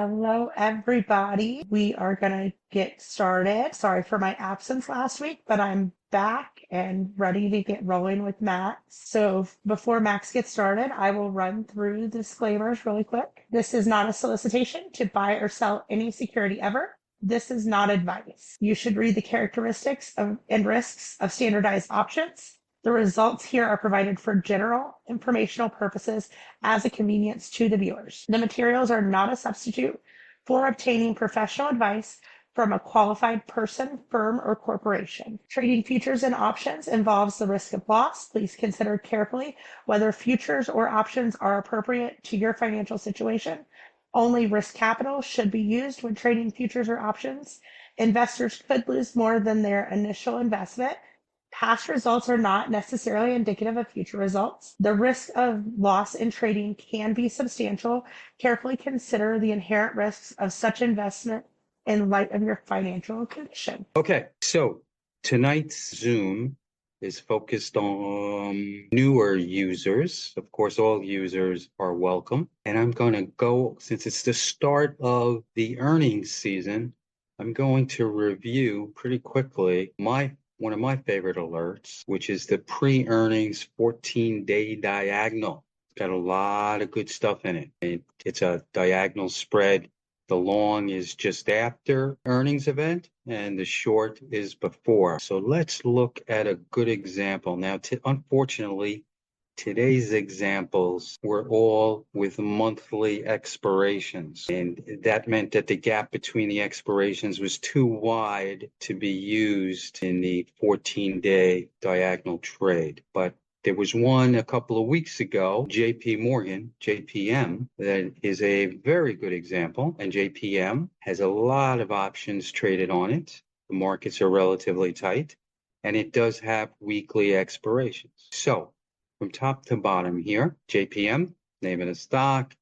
Hello, everybody. We are going to get started. Sorry for my absence last week, but I'm back and ready to get rolling with Max. So before Max gets started, I will run through the disclaimers really quick. This is not a solicitation to buy or sell any security ever. This is not advice. You should read the characteristics and risks of standardized options. The results here are provided for general informational purposes as a convenience to the viewers. The materials are not a substitute for obtaining professional advice from a qualified person, firm, or corporation. Trading futures and options involves the risk of loss. Please consider carefully whether futures or options are appropriate to your financial situation. Only risk capital should be used when trading futures or options. Investors could lose more than their initial investment. Past results are not necessarily indicative of future results. The risk of loss in trading can be substantial. Carefully consider the inherent risks of such investment in light of your financial condition. Okay, so tonight's Zoom is focused on newer users. Of course, all users are welcome. And I'm going to go, since it's the start of the earnings season, I'm going to review pretty quickly one of my favorite alerts, which is the pre-earnings 14-day diagonal. It's got a lot of good stuff in it. It's a diagonal spread. The long is just after earnings event and the short is before. So let's look at a good example. Now, unfortunately, today's examples were all with monthly expirations, and that meant that the gap between the expirations was too wide to be used in the 14-day diagonal trade. But there was one a couple of weeks ago, JP Morgan, JPM, that is a very good example. And JPM has a lot of options traded on it. The markets are relatively tight, and it does have weekly expirations. So from top to bottom here, JPM, name of the stock.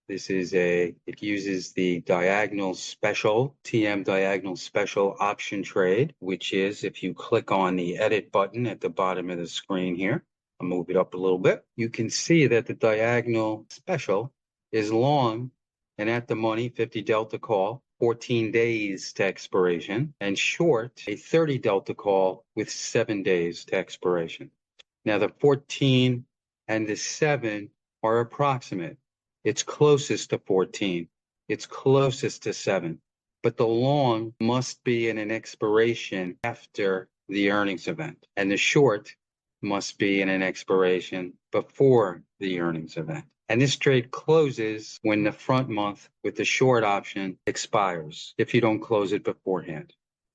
It uses the diagonal special, TM diagonal special option trade, which is if you click on the edit button at the bottom of the screen here, I'll move it up a little bit. You can see that the diagonal special is long and at the money, 50 delta call, 14 days to expiration, and short, a 30 delta call with 7 days to expiration. Now, the 14 and the 7 are approximate. It's closest to 14. It's closest to 7. But the long must be in an expiration after the earnings event. And the short must be in an expiration before the earnings event. And this trade closes when the front month with the short option expires if you don't close it beforehand.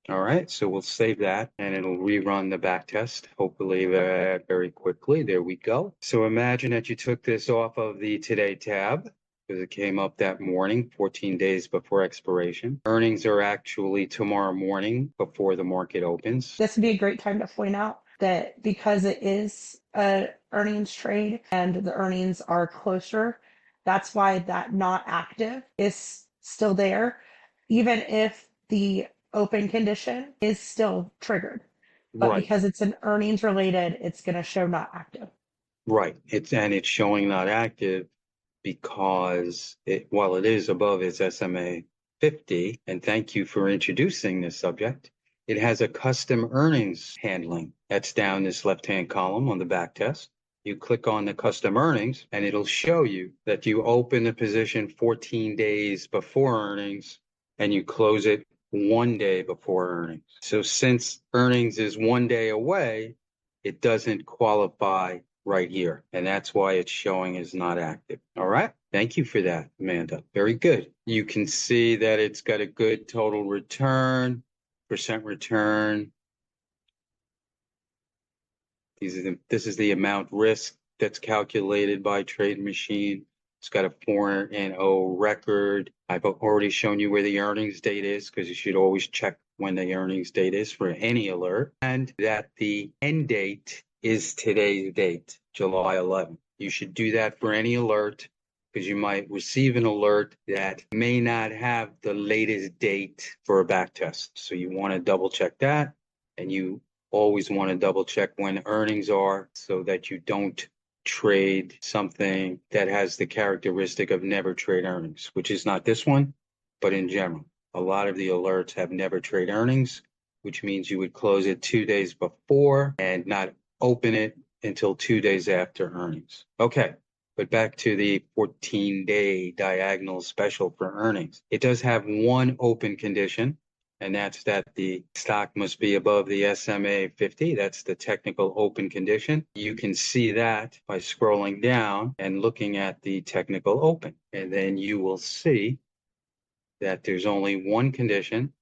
All right, so we'll save that and it'll rerun the back test, hopefully very quickly. There we go. So imagine that you took this off of the Today tab because it came up that morning, 14 days before expiration. Earnings are actually tomorrow morning before the market opens. This would be a great time to point out that because it is an earnings trade and the earnings are closer, that's why that not active is still there, even if the open condition is still triggered. But Right. because it's an earnings related, it's going to show not active. Right. It's showing not active because while it is above its SMA 50, and thank you for introducing this subject, it has a custom earnings handling. That's down this left-hand column on the back test. You click on the custom earnings and it'll show you that you open the position 14 days before earnings and you close it 1 day before earnings. So since earnings is 1 day away, it doesn't qualify right here. And that's why it's showing as not active. All right. Thank you for that, Amanda. Very good. You can see that it's got a good total return, percent return. This is the amount risk that's calculated by TradeMachine. It's got a 4-0 record. I've already shown you where the earnings date is because you should always check when the earnings date is for any alert, and that the end date is today's date, July 11th. You should do that for any alert because you might receive an alert that may not have the latest date for a back test. So you want to double check that, and you always want to double check when earnings are so that you don't trade something that has the characteristic of never trade earnings, which is not this one. but in general. A lot of the alerts have never trade earnings, which means you would close it 2 days before and not open it until 2 days after earnings. Okay, but back to the 14-day diagonal special for earnings. It does have one open condition, and that's that the stock must be above the SMA 50. That's the technical open condition. You can see that by scrolling down and looking at the technical open. And then you will see that there's only one condition,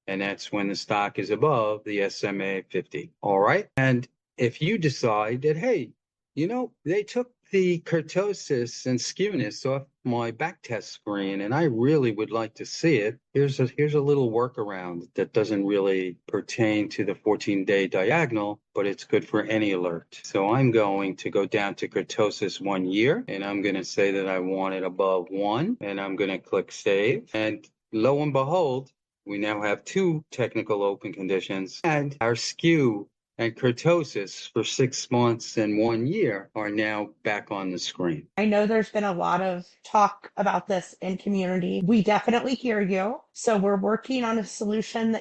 and that's when the stock is above the SMA 50. All right. And if you decide that, hey, they took the kurtosis and skewness off my backtest screen, and I really would like to see it. Here's a little workaround that doesn't really pertain to the 14-day diagonal, but it's good for any alert. So I'm going to go down to kurtosis 1 year, and I'm going to say that I want it above 1, and I'm going to click save. And lo and behold, we now have two technical open conditions, and our skew and kurtosis for 6 months and 1 year are now back on the screen. I know there's been a lot of talk about this in community. We definitely hear you. So we're working on a solution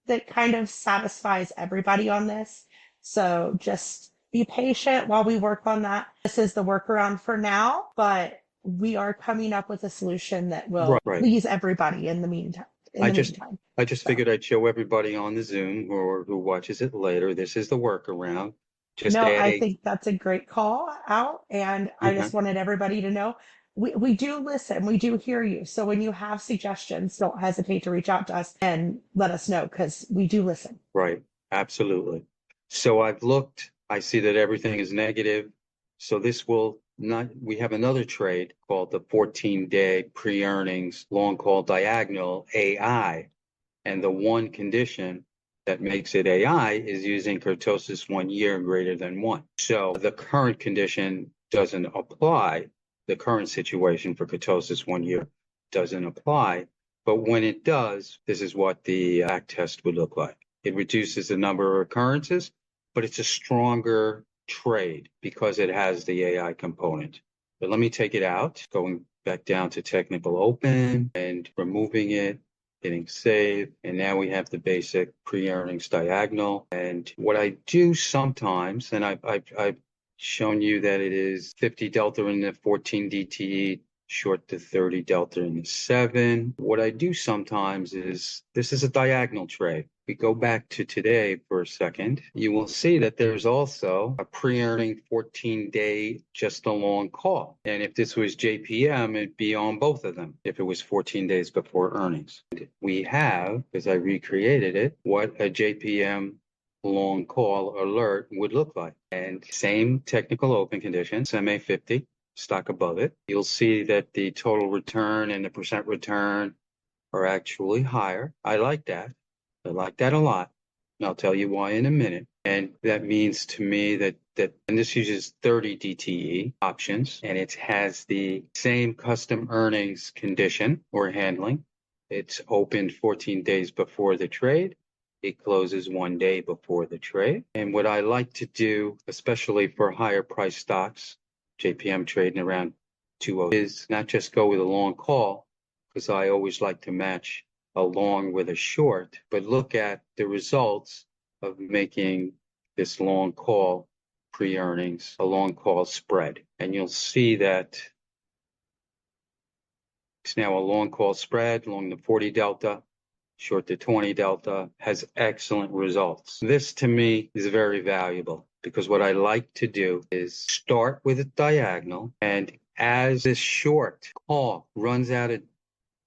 that kind of satisfies everybody on this. So just be patient while we work on that. This is the workaround for now, but we are coming up with a solution that will Right. please everybody in the meantime. I just figured I'd show everybody on the Zoom or who watches it later. This is the workaround. Just No, add I a think that's a great call out. And I uh just wanted everybody to know we do listen, we do hear you. So when you have suggestions, don't hesitate to reach out to us and let us know because we do listen. Right, absolutely. So I've looked, I see that everything is negative. So this will not, we have another trade called the 14-day pre-earnings long call diagonal AI. And the one condition that makes it AI is using kurtosis 1 year greater than 1. So the current condition doesn't apply. The current situation for kurtosis 1 year doesn't apply. But when it does, this is what the back test would look like. It reduces the number of occurrences, but it's a stronger trade because it has the AI component. But let me take it out, going back down to technical open and removing it, hitting save, and now we have the basic pre-earnings diagonal. And what I do sometimes, and I've shown you that it is 50 delta in the 14 DTE, short to 30 delta in the 7. What I do sometimes is, this is a diagonal trade. We go back to today for a second, you will see that there's also a pre-earning 14-day just a long call. And if this was JPM, it'd be on both of them if it was 14 days before earnings. We have, as I recreated it, what a JPM long call alert would look like. And same technical open conditions, SMA 50, stock above it. You'll see that the total return and the percent return are actually higher. I like that. I like that a lot. And I'll tell you why in a minute. And that means to me that and this uses 30 DTE options, and it has the same custom earnings condition or handling. It's opened 14 days before the trade. It closes 1 day before the trade. And what I like to do, especially for higher price stocks, JPM trading around 2.0, is not just go with a long call, because I always like to match a long with a short, but look at the results of making this long call pre-earnings, a long call spread. And you'll see that it's now a long call spread along the 40 delta, short to 20 delta, has excellent results. This to me is very valuable because what I like to do is start with a diagonal, and as this short call runs out of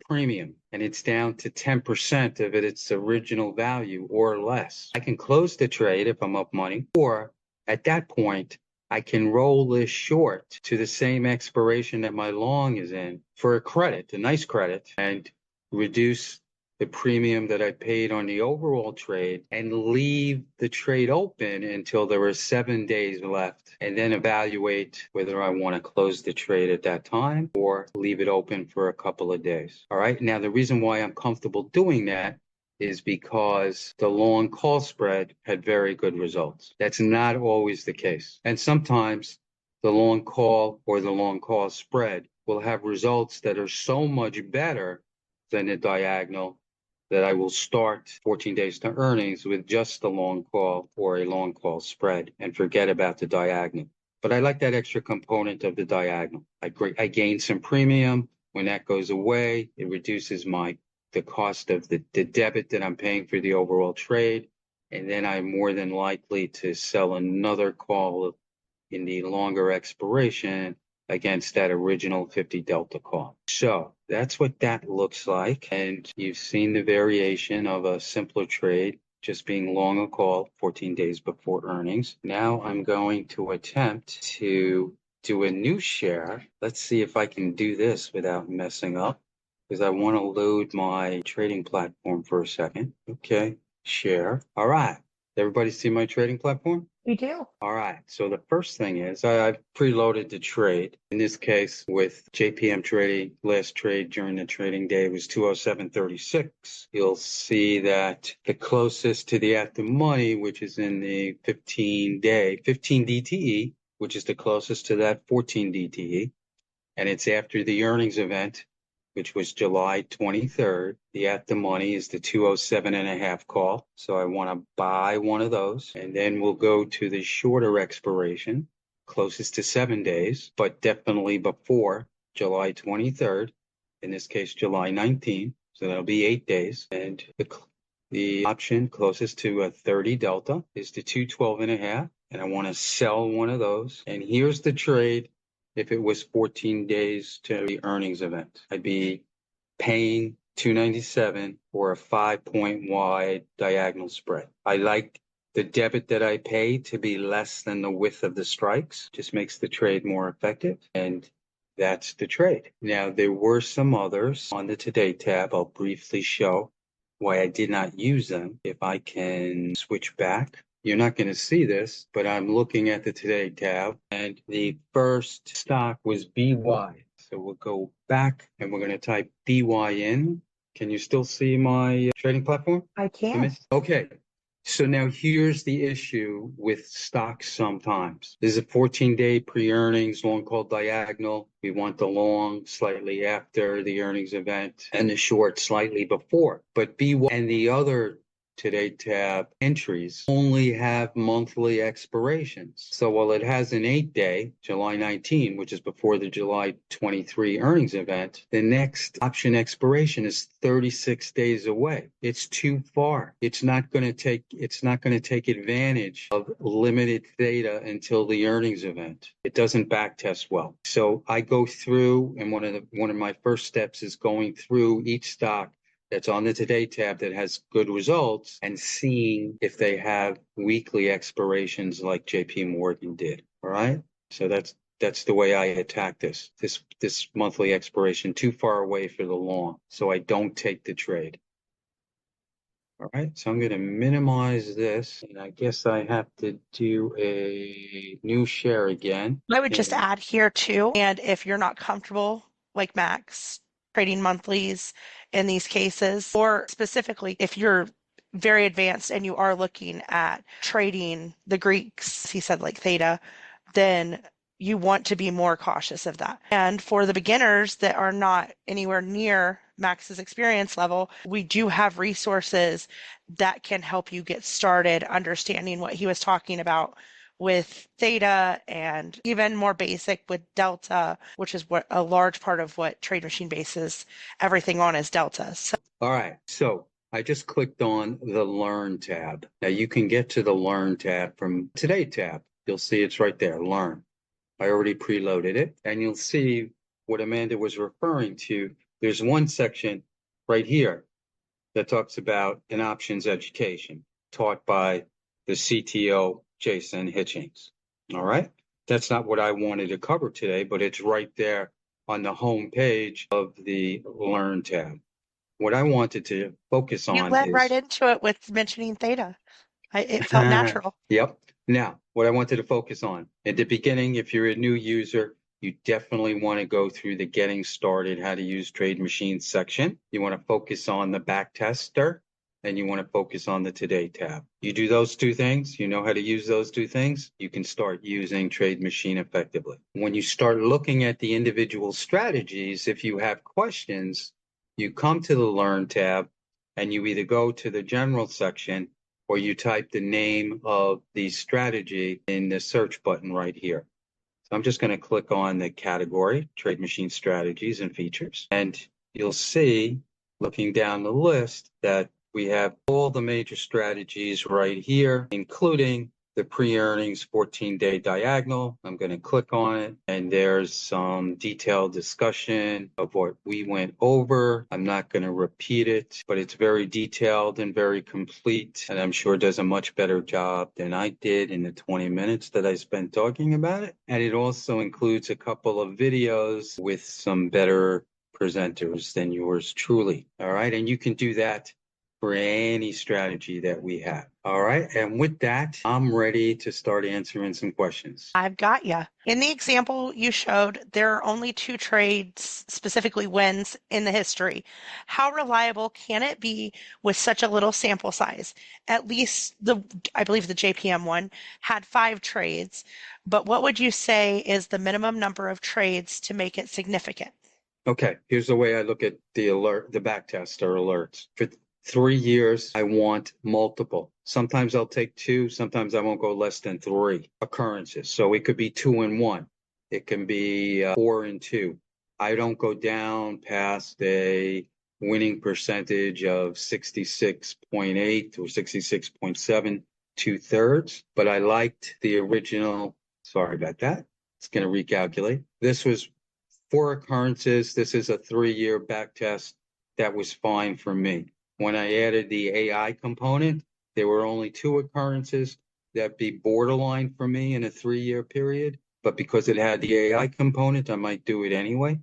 premium and it's down to 10% of its original value or less, I can close the trade if I'm up money, or at that point, I can roll this short to the same expiration that my long is in for a credit, a nice credit, and reduce the premium that I paid on the overall trade and leave the trade open until there are 7 days left, and then evaluate whether I want to close the trade at that time or leave it open for a couple of days. All right. Now, the reason why I'm comfortable doing that is because the long call spread had very good results. That's not always the case. And sometimes the long call or the long call spread will have results that are so much better then a diagonal, that I will start 14 days to earnings with just the long call or a long call spread and forget about the diagonal. But I like that extra component of the diagonal. I gain some premium. When that goes away, it reduces the cost of the debit that I'm paying for the overall trade. And then I'm more than likely to sell another call in the longer expiration against that original 50 delta call. So that's what that looks like. And you've seen the variation of a simpler trade just being long a call 14 days before earnings. Now I'm going to attempt to do a new share. Let's see if I can do this without messing up, because I want to load my trading platform for a second. Okay, share. All right. Everybody see my trading platform? We do. All right. So the first thing is I've preloaded the trade. In this case, with JPM trading, last trade during the trading day was 207.36. You'll see that the closest to the at the money, which is in the 15 DTE, which is the closest to that 14 DTE, and it's after the earnings event, which was July 23rd. The at the money is the 207.5 call. So I want to buy one of those. And then we'll go to the shorter expiration, closest to 7 days, but definitely before July 23rd. In this case, July 19th. So that'll be 8 days. And the option closest to a 30 delta is the 212.5. And I want to sell one of those. And here's the trade. If it was 14 days to the earnings event, I'd be paying 297 for a 5-point wide diagonal spread. I like the debit that I pay to be less than the width of the strikes. Just makes the trade more effective. And that's the trade. Now, there were some others on the Today tab. I'll briefly show why I did not use them. If I can switch back. You're not going to see this, but I'm looking at the Today tab, and the first stock was BY. So we'll go back and we're going to type BY in. Can you still see my trading platform? I can. Okay. So now here's the issue with stocks sometimes. This is a 14-day pre-earnings long call diagonal. We want the long slightly after the earnings event and the short slightly before. But BY and the other Today tab entries only have monthly expirations. So while it has an 8-day, July 19, which is before the July 23 earnings event, the next option expiration is 36 days away. It's too far. It's not going to take advantage of limited theta until the earnings event. It doesn't backtest well. So I go through, and one of my first steps is going through each stock that's on the Today tab that has good results and seeing if they have weekly expirations like JP Morgan did. All right. So that's the way I attack this monthly expiration too far away for the long. So I don't take the trade. All right. So I'm going to minimize this, and I guess I have to do a new share again. I would just add here too, and if you're not comfortable, like Max, trading monthlies in these cases, or specifically if you're very advanced and you are looking at trading the Greeks, he said like theta, then you want to be more cautious of that. And for the beginners that are not anywhere near Max's experience level, we do have resources that can help you get started understanding what he was talking about with theta, and even more basic with delta, which is what a large part of what TradeMachine bases everything on is delta. So all right, so I just clicked on the Learn tab. Now you can get to the Learn tab from Today tab. You'll see it's right there, Learn. I already preloaded it, and you'll see what Amanda was referring to. There's one section right here that talks about an options education taught by the CTO, Jason Hitchings. All right. That's not what I wanted to cover today, but it's right there on the home page of the Learn tab. What I wanted to focus you on led right is into it with mentioning theta. It felt natural. Yep. Now, what I wanted to focus on at the beginning, if you're a new user, you definitely want to go through the getting started, how to use TradeMachine section. You want to focus on the back tester, and you want to focus on the Today tab. You do those two things, you know how to use those two things, you can start using TradeMachine effectively. When you start looking at the individual strategies, if you have questions, You come to the Learn tab and you either go to the General section or you type the name of the strategy in the search button right here. So I'm just going to click on the category, Trade Machine Strategies and Features, and you'll see, looking down the list, that we have all the major strategies right here, including the pre-earnings 14-day diagonal. I'm going to click on it, and there's some detailed discussion of what we went over. I'm not going to repeat it, but it's very detailed and very complete, and I'm sure does a much better job than I did in the 20 minutes that I spent talking about it. And it also includes a couple of videos with some better presenters than yours truly. All right, and you can do that for any strategy that we have. All right. And with that, I'm ready to start answering some questions. I've got you. In the example you showed, there are only two trades, specifically wins, in the history. How reliable can it be with such a little sample size? At least I believe the JPM one had 5 trades, but what would you say is the minimum number of trades to make it significant? Okay, here's the way I look at the back test or alerts. For 3 years, I want multiple. Sometimes I'll take 2, sometimes I won't go less than 3 occurrences. So it could be 2 and 1. It can be 4 and 2. I don't go down past a winning percentage of 66.8 or 66.7, 2/3. But I liked the original. Sorry about that. It's going to recalculate. This was 4 occurrences. This is a 3-year back test. That was fine for me. When I added the AI component, there were only 2 occurrences. That'd be borderline for me in a 3-year period. But because it had the AI component, I might do it anyway.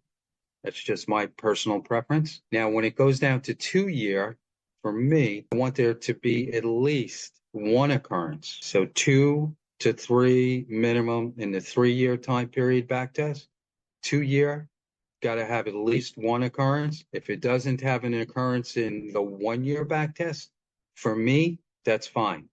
That's just my personal preference. Now, when it goes down to 2-year, for me, I want there to be at least 1 occurrence. So 2 to 3 minimum in the 3-year time period back test. 2-year, got to have at least 1 occurrence. If it doesn't have an occurrence in the 1-year back test, for me, that's fine.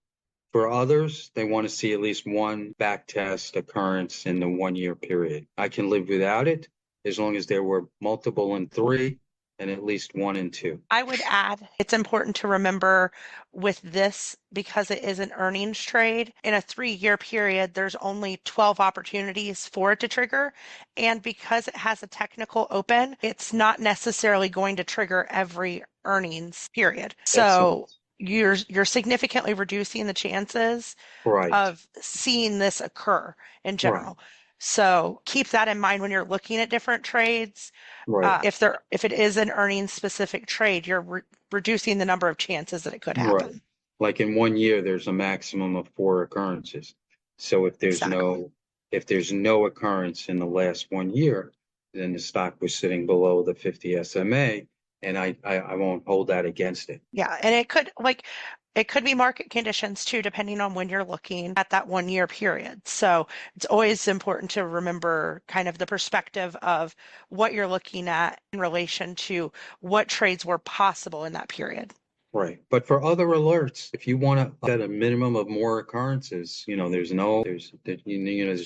For others, they want to see at least 1 back test occurrence in the 1-year period. I can live without it as long as there were multiple in 3 and at least 1 in 2. I would add, it's important to remember with this, because it is an earnings trade, in a 3-year period, there's only 12 opportunities for it to trigger. And because it has a technical open, it's not necessarily going to trigger every earnings period. Excellent. So you're significantly reducing the chances Right, of seeing this occur in right, general. So keep that in mind when you're looking at different trades. right, If it is an earnings specific trade, you're reducing the number of chances that it could right. happen. Like in 1 year, there's a maximum of 4 occurrences. So Exactly. if there's no occurrence in the last 1 year, then the stock was sitting below the 50 SMA, and I won't hold that against it. Yeah, and it could be market conditions too, depending on when you're looking at that 1 year period. So it's always important to remember kind of the perspective of what you're looking at in relation to what trades were possible in that period. Right. But for other alerts, if you want to set a minimum of more occurrences, there's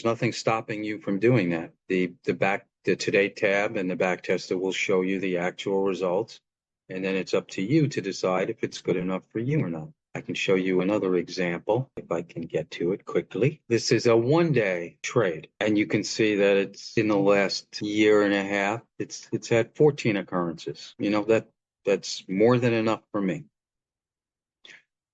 nothing stopping you from doing that. The Today tab and the back tester will show you the actual results, and then it's up to you to decide if it's good enough for you or not. I can show you another example if I can get to it quickly. This is a 1-day trade, and you can see that it's in the last year and a half. It's had 14 occurrences. That's more than enough for me.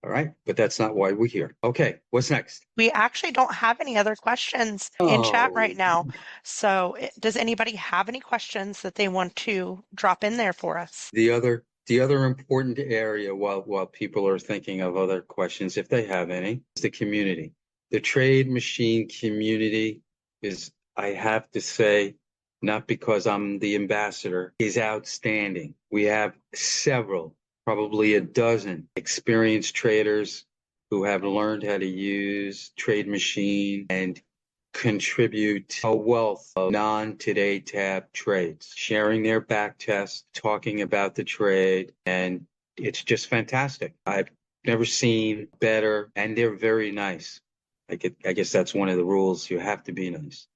All right, but that's not why we're here. Okay, what's next? We actually don't have any other questions in chat Oh, right now. So, does anybody have any questions that they want to drop in there for us? the other important area while people are thinking of other questions, if they have any, is the community. The trade machine community is, I have to say, not because I'm the ambassador, is outstanding. We have several, probably a dozen experienced traders who have learned how to use Trade Machine and contribute a wealth of non-Today tab trades, sharing their back tests, talking about the trade, and it's just fantastic. I've never seen better, and they're very nice. I guess that's one of the rules. You have to be nice.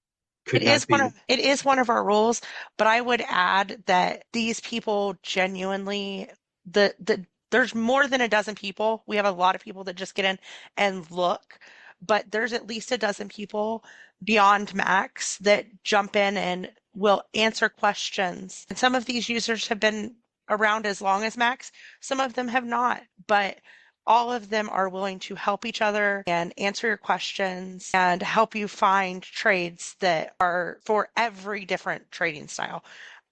could not be. It is one of our rules, but I would add that these people genuinely there's more than a dozen people. We have a lot of people that just get in and look, but there's at least a dozen people beyond Max that jump in and will answer questions. And some of these users have been around as long as Max, some of them have not, but all of them are willing to help each other and answer your questions and help you find trades that are for every different trading style.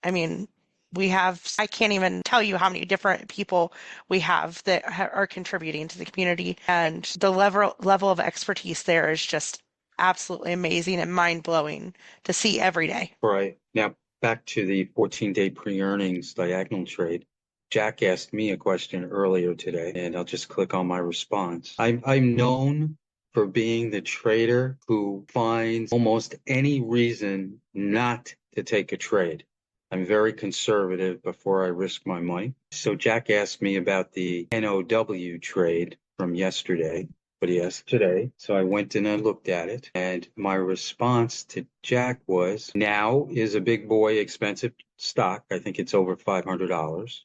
I mean, I can't even tell you how many different people we have that are contributing to the community. And the level of expertise there is just absolutely amazing and mind blowing to see every day. Right. Now, back to the 14-day pre-earnings diagonal trade. Jack asked me a question earlier today, and I'll just click on my response. I'm known for being the trader who finds almost any reason not to take a trade. I'm very conservative before I risk my money. So Jack asked me about the NOW trade from yesterday, but he asked today. So I went and I looked at it, and my response to Jack was, now is a big boy expensive stock. I think it's over $500.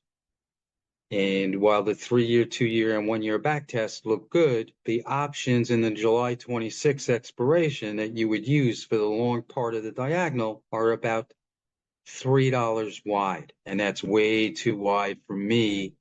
And while the 3-year, 2-year, and 1-year back tests look good, the options in the July 26 expiration that you would use for the long part of the diagonal are about $3 wide. And that's way too wide for me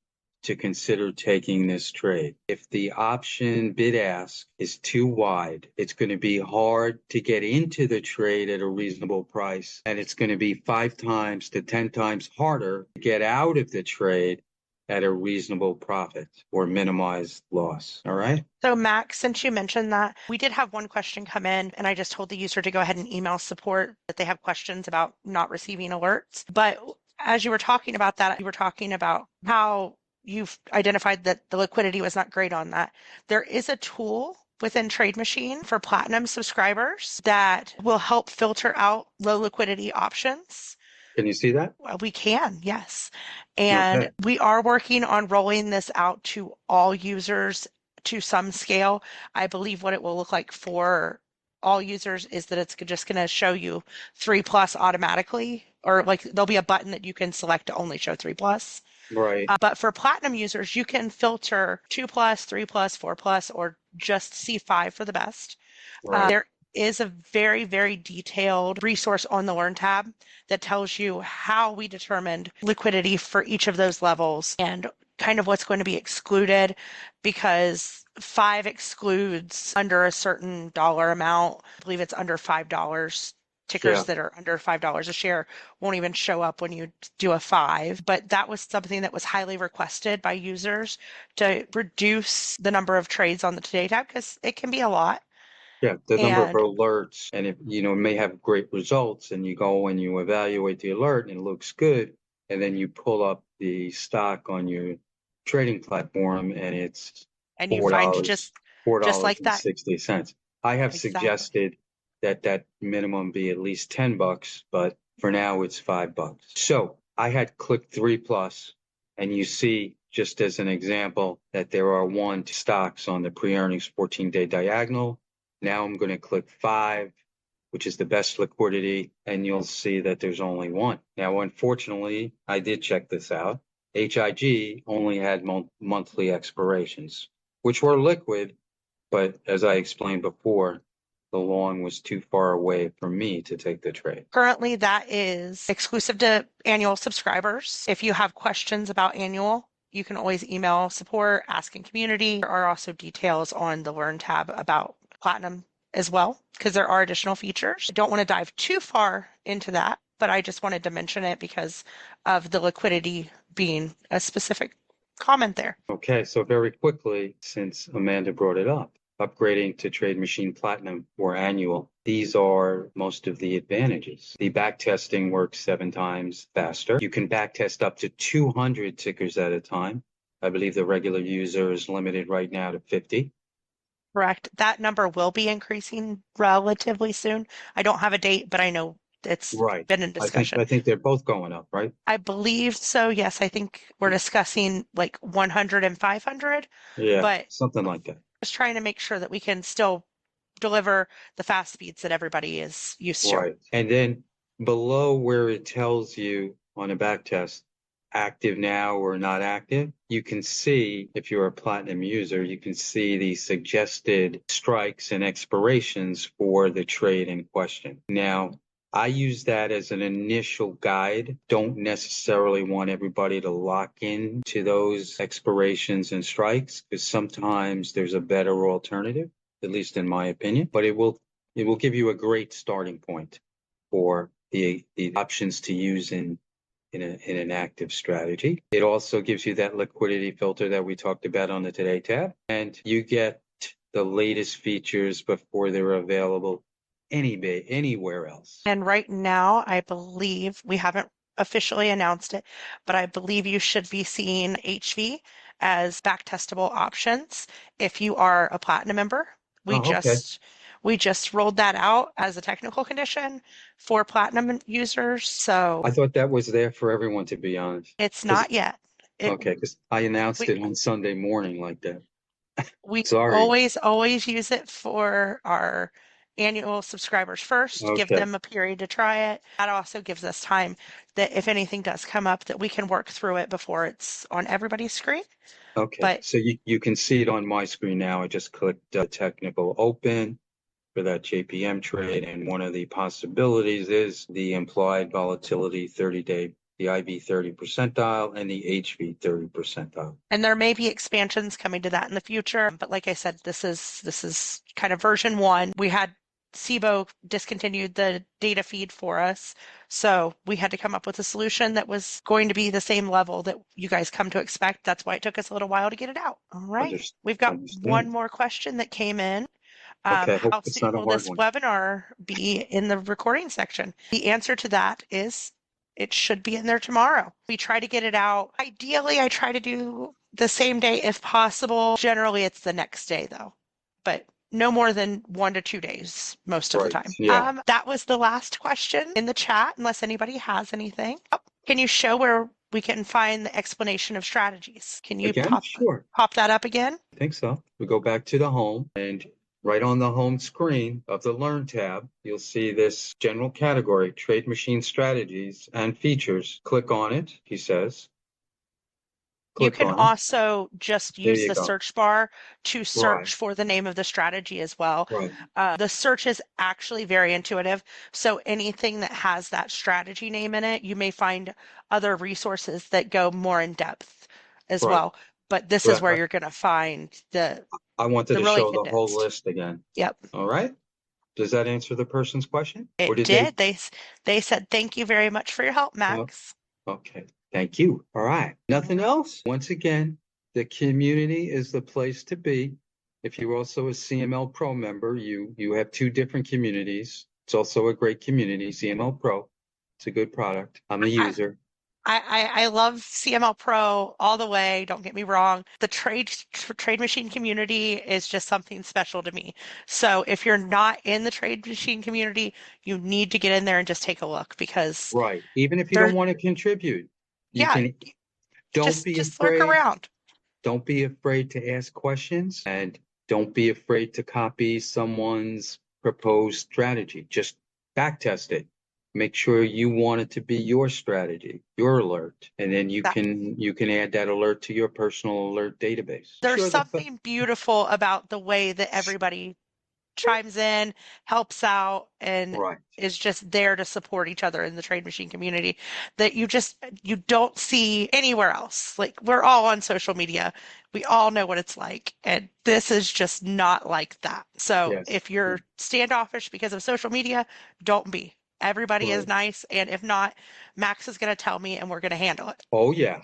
to consider taking this trade. If the option bid ask is too wide, it's going to be hard to get into the trade at a reasonable price. And it's going to be 5 times to 10 times harder to get out of the trade at a reasonable profit or minimized loss. All right. So, Max, since you mentioned that, we did have one question come in, and I just told the user to go ahead and email support that they have questions about not receiving alerts. But as you were talking about that, you were talking about how you've identified that the liquidity was not great on that. There is a tool within TradeMachine for Platinum subscribers that will help filter out low liquidity options. Can you see that? Well, we can, yes. And Okay. we are working on rolling this out to all users to some scale. I believe what it will look like for all users is that it's just going to show you 3+ automatically, or like there'll be a button that you can select to only show 3+. Right. But for Platinum users, you can filter 2+, 3+, 4+, or just C5 for the best. Right. There is a very, very detailed resource on the Learn tab that tells you how we determined liquidity for each of those levels and kind of what's going to be excluded, because 5 excludes under a certain dollar amount. I believe it's under $5. Tickers Yeah. that are under $5 a share won't even show up when you do a 5. But that was something that was highly requested by users to reduce the number of trades on the Today tab, because it can be a lot. Yeah, the number of And alerts, and it may have great results, and you go and you evaluate the alert and it looks good, and then you pull up the stock on your trading platform and it's you four find dollars, four just dollars like and that. 60 cents. I have Exactly. suggested that minimum be at least $10, but for now it's $5. So I had clicked 3+, and you see, just as an example, that there are 1 stocks on the pre-earnings 14-day diagonal. Now I'm going to click 5, which is the best liquidity, and you'll see that there's only 1. Now, unfortunately, I did check this out. HIG only had monthly expirations, which were liquid, but as I explained before, the long was too far away for me to take the trade. Currently, that is exclusive to annual subscribers. If you have questions about annual, you can always email support, ask in community. There are also details on the Learn tab about Platinum as well, because there are additional features. I don't want to dive too far into that, but I just wanted to mention it because of the liquidity being a specific comment there. Okay, so very quickly, since Amanda brought it up, upgrading to TradeMachine Platinum or annual, these are most of the advantages. The backtesting works 7 times faster. You can backtest up to 200 tickers at a time. I believe the regular user is limited right now to 50. Correct. That number will be increasing relatively soon. I don't have a date, but I know it's Right. been in I think discussion. I think they're both going up, right? I believe so. Yes, I think we're discussing like 100 and 500, Yeah, but something like that. just trying to make sure that we can still deliver the fast speeds that everybody is used to. Right. And then below where it tells you on a back test, active now or not active, you can see, if you're a platinum user, you can see the suggested strikes and expirations for the trade in question. Now, I use that as an initial guide. Don't necessarily want everybody to lock in to those expirations and strikes because sometimes there's a better alternative, at least in my opinion, but it will give you a great starting point for the options to use in an active strategy. It also gives you that liquidity filter that we talked about on the Today tab, and you get the latest features before they're available anywhere else. And right now, I believe we haven't officially announced it, but I believe you should be seeing HV as backtestable options if you are a platinum member. We Oh, okay. just we just rolled that out as a technical condition for platinum users, I so thought that was there for everyone, to be honest. it's Because not yet. It okay, because I announced we it on Sunday morning like that. we Sorry. always use it for our annual subscribers first, give Okay. them a period to try it. That also gives us time that if anything does come up, that we can work through it before it's on everybody's screen. Okay. But So you can see it on my screen now. I just clicked technical open for that JPM trade. And one of the possibilities is the implied volatility 30-day, the IV 30 percentile and the HV 30 percentile. and there may be expansions coming to that in the future. But like I said, this is kind of version one. We had SIBO discontinued the data feed for us, so we had to come up with a solution that was going to be the same level that you guys come to expect. That's why it took us a little while to get it out. All right. We've got one Understand. more question that came in. Okay. I hope How it's soon not a will hard this one. webinar be in the recording section? The answer to that is it should be in there tomorrow. We try to get it out. Ideally, I try to do the same day if possible. Generally, it's the next day though, but no more than 1 to 2 days most of the Right. time. Yeah. That was the last question in the chat, unless anybody has anything. Oh, can you show where we can find the explanation of strategies? Can you Again, sure. pop that up again? I think so. We go back to the home, and right on the home screen of the Learn tab, you'll see this general category, Trade Machine Strategies and Features. Click on it, he says. You Click can on it. also just There use you the go. search bar to Right, search for the name of the strategy as well. right, The search is actually very intuitive. So anything that has that strategy name in it, you may find other resources that go more in depth as right. well. But this is But where you're going to find I wanted the to really show the whole condensed. list again. Yep, All right? Does that answer the person's question? Or it did they? did. They said thank you very much for your help, Oh, Max. okay. Thank you. All right. Nothing else? Once again, the community is the place to be. If you're also a CML Pro member, you have two different communities. It's also a great community, CML Pro. It's a good product. I'm a I, user. I love CML Pro all the way. Don't get me wrong. The trade machine community is just something special to me. So if you're not in the trade machine community, you need to get in there and just take a look because Right. Even if you don't there, want to contribute, you yeah, can, don't be just lurk afraid. around. Don't be afraid to ask questions and don't be afraid to copy someone's proposed strategy. Just backtest it. Make sure you want it to be your strategy, your alert, and then you That can add that alert to your personal alert database. there's Sure, something beautiful about the way that everybody chimes in, helps out, and right, is just there to support each other in the trade machine community that you don't see anywhere else. Like we're all on social media. We all know what it's like, and this is just not like that. So yes, if you're standoffish because of social media, don't be. Everybody is right. nice, and if not, Max is going to tell me and we're going to handle it. Oh yeah.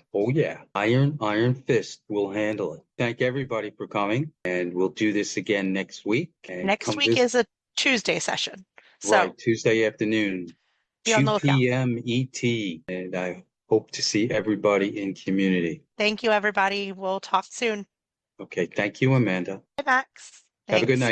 Iron Fist will handle it. Thank everybody for coming, and we'll do this again next week. And Next come week visit. is a Tuesday session. So Right, Tuesday afternoon, be on the lookout. 2 p.m. ET, and I hope to see everybody in community. Thank you, everybody. We'll talk soon. Okay, thank you, Amanda. Bye, Max. Have a good Thanks. night. Bye.